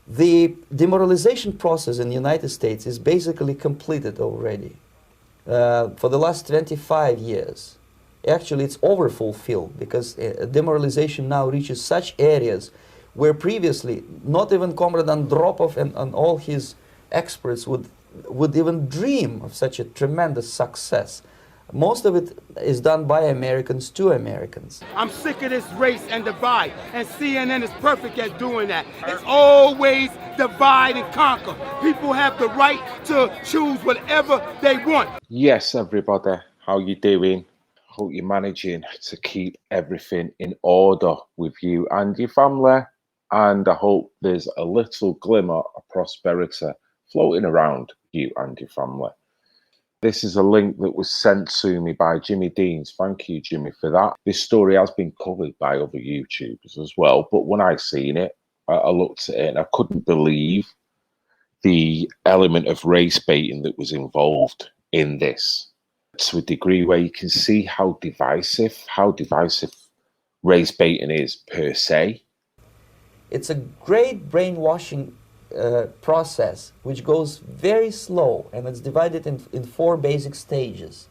The demoralization process in the United States is basically completed already. For the last 25 years. Actually, it's overfulfilled because demoralization now reaches such areas where previously not even Comrade Andropov and all his experts would even dream of such a tremendous success. Most of it is done by Americans to Americans. I'm sick of this race and divide, and CNN is perfect at doing that. It's always divide and conquer. People have the right to choose whatever they want. Yes, everybody, how you doing? Hope you're managing to keep everything in order with you and your family. And I hope there's a little glimmer of prosperity floating around you and your family. This is a link that was sent to me by Jimmy Deans. Thank you, Jimmy, for that. This story has been covered by other YouTubers as well. But when I seen it, I looked at it and I couldn't believe the element of race baiting that was involved in this, to a degree where you can see how divisive race baiting is per se. It's a great brainwashing process which goes very slow, and it's divided in 4 basic stages.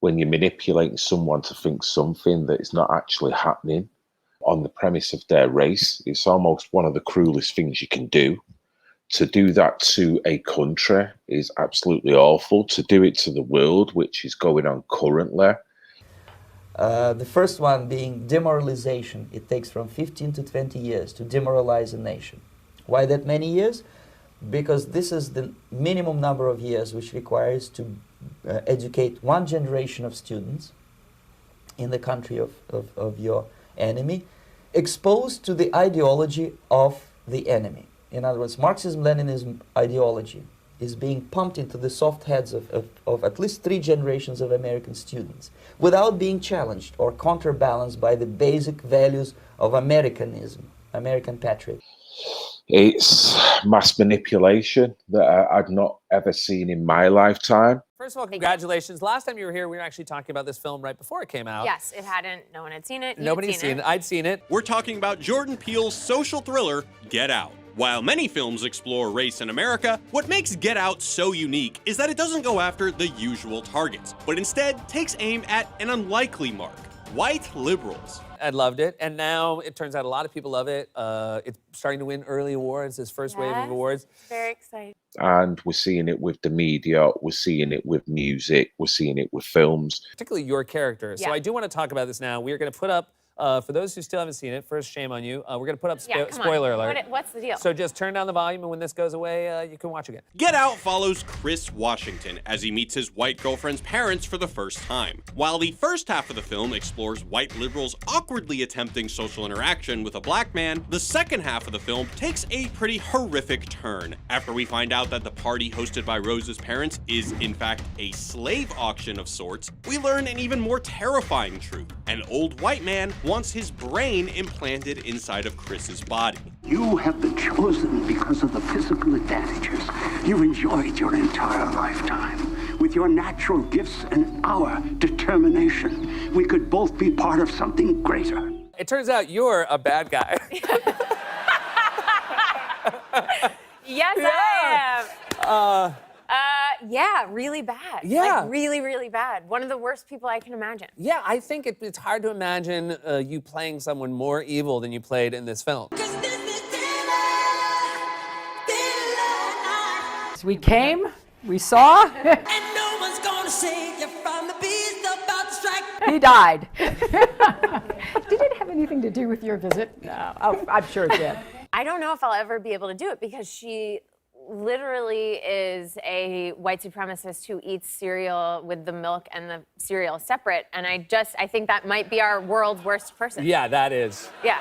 When you're manipulating someone to think something that is not actually happening on the premise of their race, it's almost one of the cruelest things you can do. To do that to a country is absolutely awful. To do it to the world, which is going on currently. The first one being demoralization. It takes from 15 to 20 years to demoralize a nation. Why that many years? Because this is the minimum number of years which requires to educate one generation of students in the country of your enemy, exposed to the ideology of the enemy. In other words, Marxism-Leninism ideology is being pumped into the soft heads of at least 3 generations of American students without being challenged or counterbalanced by the basic values of Americanism, American patriotism. It's mass manipulation that I'd not ever seen in my lifetime. First of all, congratulations. Last time you were here, we were actually talking about this film right before it came out. Yes, no one had seen it. Nobody's seen it. I'd seen it. We're talking about Jordan Peele's social thriller, Get Out. While many films explore race in America, what makes Get Out so unique is that it doesn't go after the usual targets, but instead takes aim at an unlikely mark: white liberals. I loved it, and now it turns out a lot of people love it. It's starting to win early awards, its first wave of awards. Very exciting. And we're seeing it with the media, we're seeing it with music, we're seeing it with films. Particularly your character. Yeah. So I do want to talk about this now. We're going to put up, for those who still haven't seen it, first, shame on you. We're going to put up spoiler alert. What's the deal? So just turn down the volume, and when this goes away, you can watch again. Get Out follows Chris Washington as he meets his white girlfriend's parents for the first time. While the first half of the film explores white liberals awkwardly attempting social interaction with a black man, the second half of the film takes a pretty horrific turn. After we find out that the party hosted by Rose's parents is, in fact, a slave auction of sorts, we learn an even more terrifying truth. An old white man wants his brain implanted inside of Chris's body. You have been chosen because of the physical advantages you've enjoyed your entire lifetime. With your natural gifts and our determination, we could both be part of something greater. It turns out you're a bad guy. Yes, I am. Yeah, really bad. Yeah. Like, really, really bad. One of the worst people I can imagine. Yeah, I think it's hard to imagine you playing someone more evil than you played in this film. We came, we saw. And no one's gonna save you from the beast about to strike. He died. Did it have anything to do with your visit? No. Oh, I'm sure it did. I don't know if I'll ever be able to do it because she literally is a white supremacist who eats cereal with the milk and the cereal separate. And I think that might be our world's worst person. Yeah, that is. Yeah.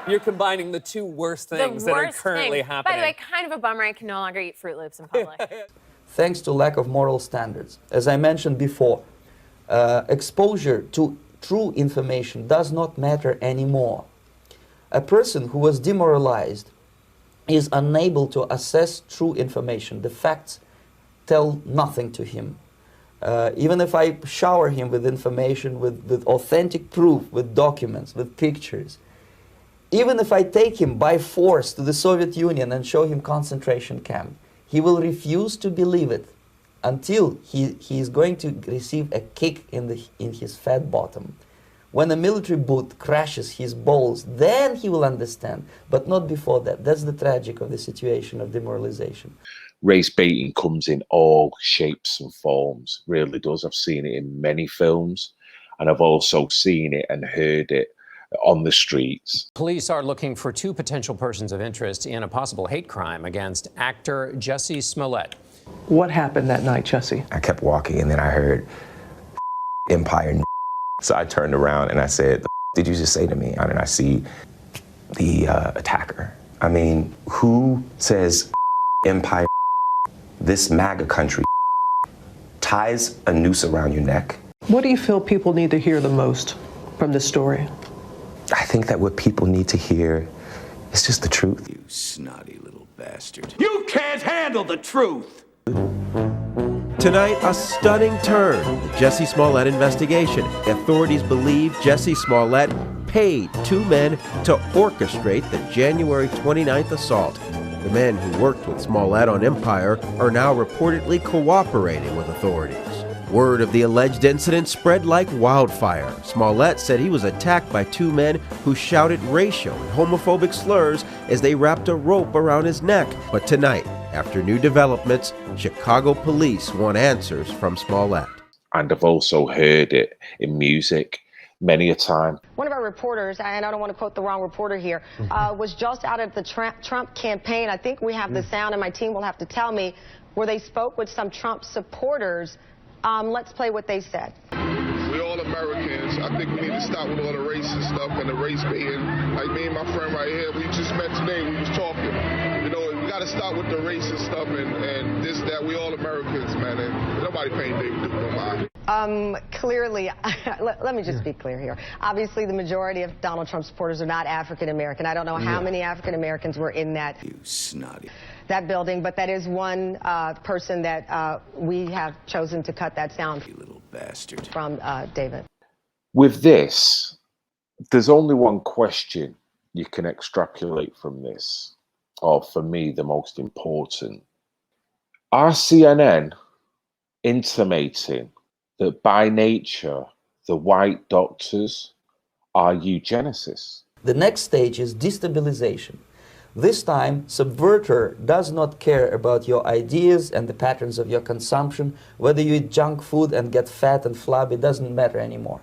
You're combining the 2 worst things that are currently happening. By the way, kind of a bummer I can no longer eat Fruit Loops in public. Thanks to lack of moral standards. As I mentioned before, exposure to true information does not matter anymore. A person who was demoralized is unable to assess true information. The facts tell nothing to him. Even if I shower him with information, with authentic proof, with documents, with pictures, Even if I take him by force to the Soviet Union and show him concentration camp, he will refuse to believe it until he is going to receive a kick in his fat bottom. When a military boot crashes his balls, then he will understand, but not before that. That's the tragic of the situation of demoralization. Race baiting comes in all shapes and forms, really does. I've seen it in many films, and I've also seen it and heard it on the streets. Police are looking for 2 potential persons of interest in a possible hate crime against actor Jussie Smollett. What happened that night, Jussie? I kept walking and then I heard Empire. So I turned around and I said, "The did you just say to me?" And I see the attacker. I mean, who says Empire, this MAGA country, ties a noose around your neck? What do you feel people need to hear the most from this story? I think that what people need to hear is just the truth. You snotty little bastard. You can't handle the truth. Tonight, a stunning turn in the Jussie Smollett investigation. Authorities believe Jussie Smollett paid 2 men to orchestrate the January 29th assault. The men who worked with Smollett on Empire are now reportedly cooperating with authorities. Word of the alleged incident spread like wildfire. Smollett said he was attacked by 2 men who shouted racial and homophobic slurs as they wrapped a rope around his neck. But tonight, after new developments, Chicago police want answers from Smollett. And I've also heard it in music many a time. One of our reporters, and I don't want to quote the wrong reporter here, was just out at the Trump campaign. I think we have the sound, and my team will have to tell me, where they spoke with some Trump supporters. Let's play what they said. We all Americans. I think we need to stop with all the racist stuff and the race baiting. Like me and my friend right here, we just met today. We was talking. You know, we got to stop with the racist stuff and this, that. We all Americans, man. And nobody paying David Duke no mind. Clearly, let me just be clear here. Obviously, the majority of Donald Trump supporters are not African American. I don't know how many African Americans were in that. You snotty. That building, but that is one person that we have chosen to cut that sound. You little bastard. From David. With this, there's only one question you can extrapolate from this, or for me, the most important. Are CNN intimating that by nature, the white doctors are eugenicists? The next stage is destabilization. This time, Subverter does not care about your ideas and the patterns of your consumption. Whether you eat junk food and get fat and flabby, it doesn't matter anymore.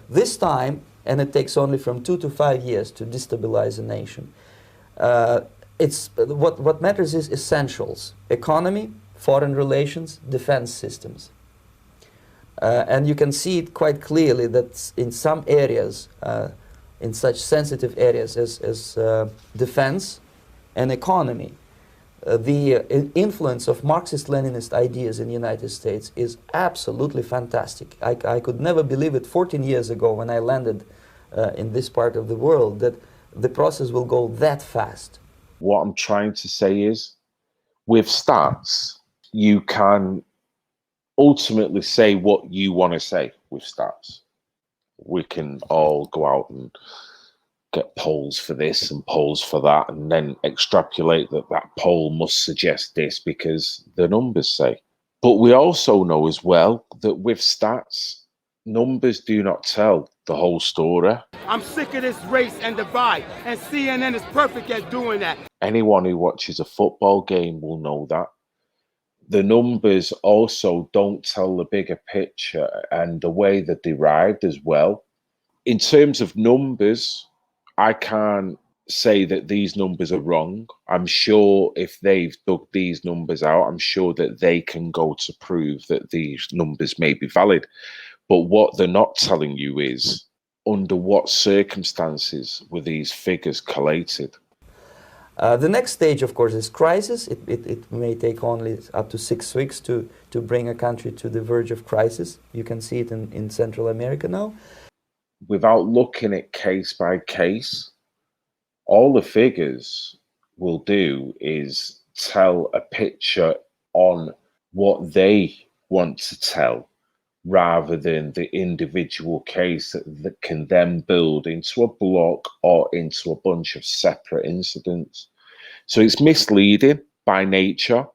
This time, and it takes only from 2 to 5 years to destabilize a nation, what matters is essentials: economy, foreign relations, defense systems. And you can see it quite clearly that in some areas, in such sensitive areas as defense and economy, the influence of Marxist-Leninist ideas in the United States is absolutely fantastic. I could never believe it 14 years ago when I landed in this part of the world that the process will go that fast. What I'm trying to say is, with stats, you can ultimately say what you want to say with stats. We can all go out and get polls for this and polls for that, and then extrapolate that that poll must suggest this because the numbers say. But we also know as well that with stats, numbers do not tell the whole story. I'm sick of this race and divide, and CNN is perfect at doing that. Anyone who watches a football game will know that. The numbers also don't tell the bigger picture and the way they're derived as well. In terms of numbers, I can't say that these numbers are wrong. I'm sure if they've dug these numbers out, I'm sure that they can go to prove that these numbers may be valid. But what they're not telling you is under what circumstances were these figures collated. The next stage, of course, is crisis. It may take only up to 6 weeks to bring a country to the verge of crisis. You can see it in Central America now. Without looking at case by case, all the figures will do is tell a picture on what they want to tell rather than the individual case that can then build into a block or into a bunch of separate incidents. So it's misleading by nature.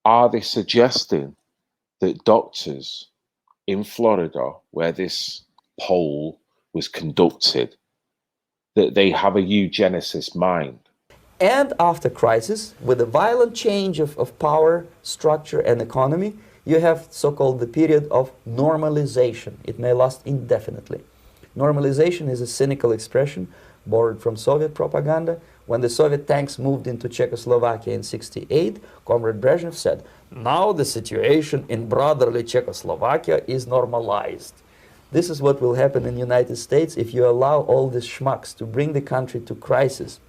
Are they suggesting that doctors in Florida, where this poll was conducted, that they have a eugenicist mind? And after crisis, with a violent change of power, structure, and economy, you have so-called the period of normalization. It may last indefinitely. Normalization is a cynical expression borrowed from Soviet propaganda. When the Soviet tanks moved into Czechoslovakia in '68, Comrade Brezhnev said, "Now the situation in brotherly Czechoslovakia is normalized." This is what will happen in the United States if you allow all these schmucks to bring the country to crisis.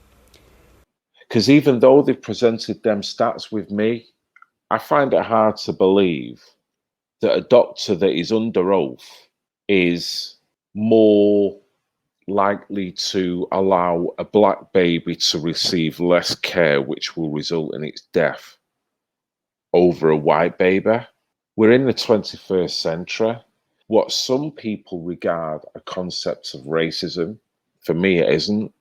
Because even though they've presented them stats with me, I find it hard to believe that a doctor that is under oath is more likely to allow a black baby to receive less care, which will result in its death, over a white baby. We're in the 21st century. What some people regard a concept of racism, for me it isn't,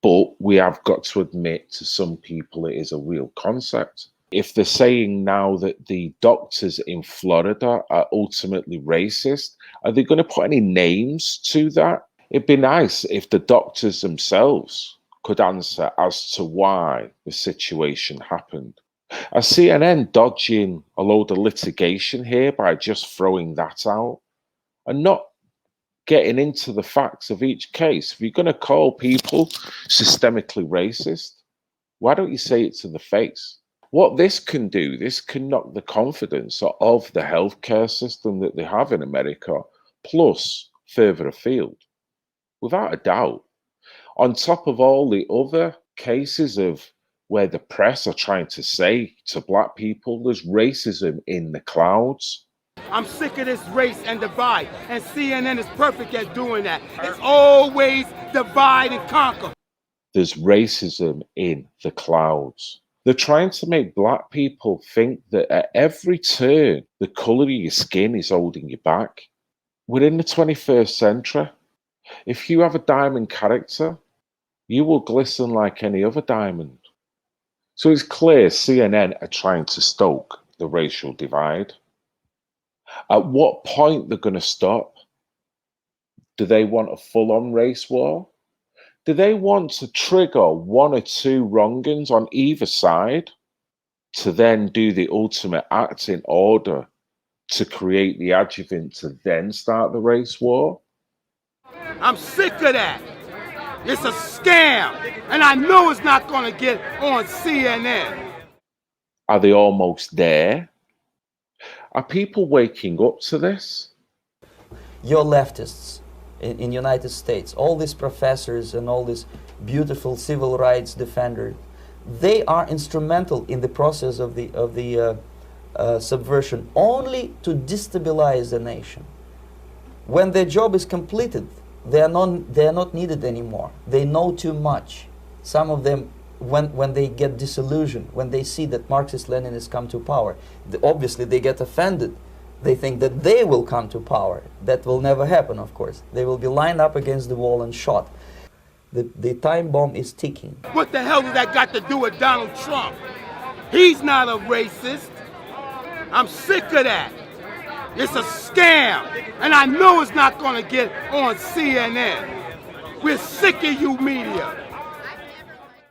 but we have got to admit to some people it is a real concept. If they're saying now that the doctors in Florida are ultimately racist, are they going to put any names to that? It'd be nice if the doctors themselves could answer as to why the situation happened. Are CNN dodging a load of litigation here by just throwing that out and not getting into the facts of each case? If you're going to call people systemically racist, why don't you say it to the face? What this can do, this can knock the confidence of the healthcare system that they have in America, plus further afield, without a doubt. On top of all the other cases of where the press are trying to say to black people, there's racism in the clouds. I'm sick of this race and divide, and CNN is perfect at doing that. It's always divide and conquer. There's racism in the clouds. They're trying to make black people think that at every turn, the colour of your skin is holding you back. We're in the 21st century. If you have a diamond character, you will glisten like any other diamond. So it's clear CNN are trying to stoke the racial divide. At what point they're going to stop? Do they want a full-on race war? Do they want to trigger one or two wrongings on either side to then do the ultimate act in order to create the adjuvant to then start the race war? I'm sick of that. It's a scam, and I know it's not going to get on CNN. Are they almost there? Are people waking up to this? Your leftists in United States, all these professors and all these beautiful civil rights defenders, they are instrumental in the process of the subversion only to destabilize the nation. When their job is completed, they are not needed anymore. They know too much. Some of them, when they get disillusioned, when they see that Marxist-Leninists come to power, obviously they get offended. They think that they will come to power. That will never happen, of course. They will be lined up against the wall and shot. The time bomb is ticking. What the hell has that got to do with Donald Trump? He's not a racist. I'm sick of that. It's a scam, and I know it's not going to get on CNN. We're sick of you media.